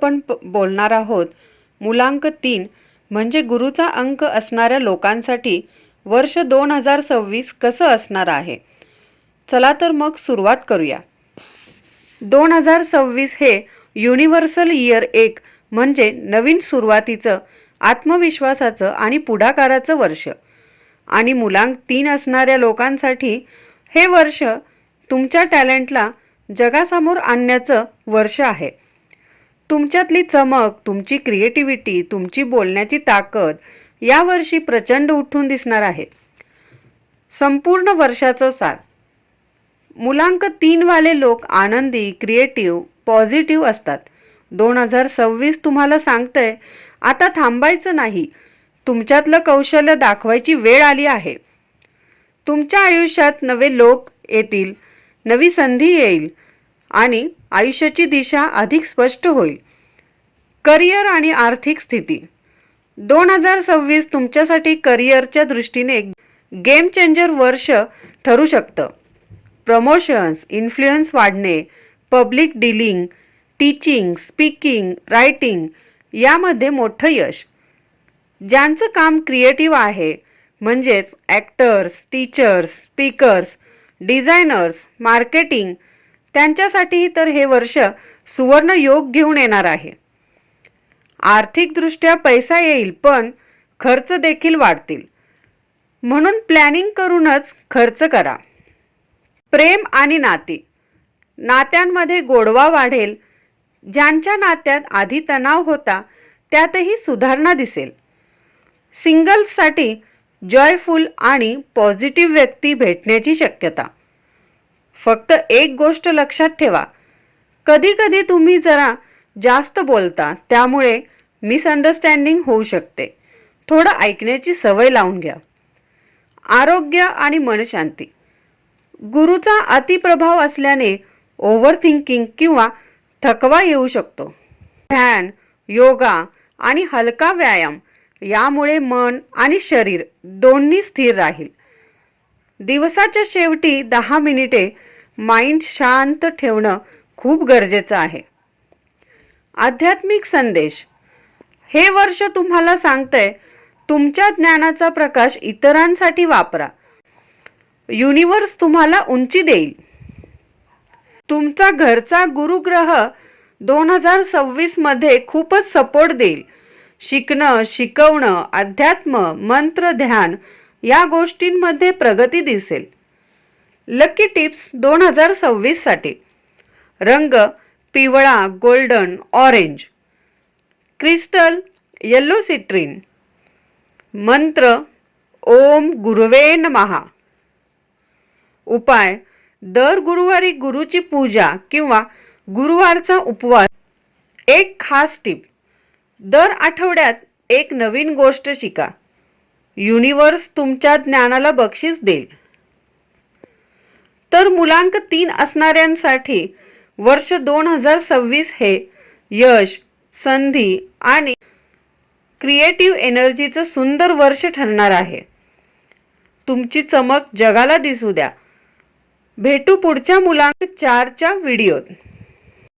आपण बोलणार आहोत मुलांक 3 म्हणजे गुरुचा अंक असणाऱ्या लोकांसाठी वर्ष 2026 कसं असणार आहे। चला तर मग सुरुवात करूया। 2026 हे युनिव्हर्सल इयर 1 म्हणजे नवीन सुरुवातीचं, आत्मविश्वासाचं आणि पुढाकाराचं वर्ष आणि मुलांक 3 असणाऱ्या लोकांसाठी हे वर्ष तुमच्या टॅलेंटला जगासमोर आणण्याचं वर्ष आहे। तुमच्यातली चमक, तुमची क्रिएटिव्हिटी, तुमची बोलण्याची ताकद या वर्षी प्रचंड उठून दिसणार आहे। संपूर्ण वर्षाचं सार। मुलांक 3 वाले लोक आनंदी, क्रिएटिव्ह, पॉझिटिव्ह असतात। 2026 तुम्हाला सांगतंय आता थांबायचं नाही, तुमच्यातलं कौशल्य दाखवायची वेळ आली आहे। तुमच्या आयुष्यात नवे लोक येतील, नवी संधी येईल आणि आयुष्याची दिशा अधिक स्पष्ट होईल। करिअर आणि आर्थिक स्थिती। 2026 तुमच्यासाठी करिअरच्या दृष्टीने गेम चेंजर वर्ष ठरू शकतं। प्रमोशन्स, इन्फ्लुएन्स वाढणे, public dealing, teaching, speaking, writing यामध्ये मोठं यश। ज्यांचं काम क्रिएटिव्ह आहे म्हणजेच actors, teachers, speakers, designers, marketing त्यांच्यासाठी तर हे वर्ष सुवर्ण योग घेऊन येणार आहे। आर्थिकदृष्ट्या पैसा येईल पण खर्च देखील वाढतील, म्हणून प्लॅनिंग करूनच खर्च करा। प्रेम आणि नाती। नात्यांमध्ये गोडवा वाढेल। ज्यांच्या नात्यात आधी तणाव होता त्यातही सुधारणा दिसेल। सिंगल्ससाठी जॉयफुल आणि पॉझिटिव्ह व्यक्ती भेटण्याची शक्यता। फक्त एक गोष्ट लक्षात ठेवा, कधी कधी तुम्ही जरा जास्त बोलता, त्यामुळे मिसअंडरस्टँडिंग होऊ शकते। थोडं ऐकण्याची सवय लावून घ्या। आरोग्य आणि मनशांती। गुरुचा अतिप्रभाव असल्याने ओव्हरथिंकिंग किंवा थकवा येऊ शकतो। ध्यान, योगा आणि हलका व्यायाम यामुळे मन आणि शरीर दोन्ही स्थिर राहील। दिवसाच्या शेवटी 10 मिनिटे माइंड शांत ठेवणं खूप गरजेचं आहे। आध्यात्मिक संदेश। हे वर्ष तुम्हाला सांगतंय तुमच्या ज्ञानाचा प्रकाश इतरांसाठी वापरा। युनिव्हर्स तुम्हाला उंची देईल। तुमचा घरचा गुरुग्रह 2026 मध्ये खूपच सपोर्ट देईल। शिकणं, शिकवणं, अध्यात्म, मंत्र, ध्यान या गोष्टींमध्ये प्रगती दिसेल। लकी टिप्स 2026 साठी। रंग पिवळा, golden, orange. Crystal yellow citrine. मंत्र ओम गुरुवे नमः। उपाय दर गुरुवारी गुरुची पूजा किंवा गुरुवारचा उपवास। एक खास टिप, दर आठवड्यात एक नवीन गोष्ट शिका। युनिव्हर्स तुमच्या ज्ञानाला बक्षीस देईल। तर मुलांक 3 असणाऱ्यांसाठी वर्ष 2026 हे यश, संधी आणि क्रिएटिव्ह एनर्जीचं सुंदर वर्ष ठरणार आहे। तुमची चमक जगाला दिसू द्या। भेटू पुढच्या मुलांक 4च्या व्हिडिओत।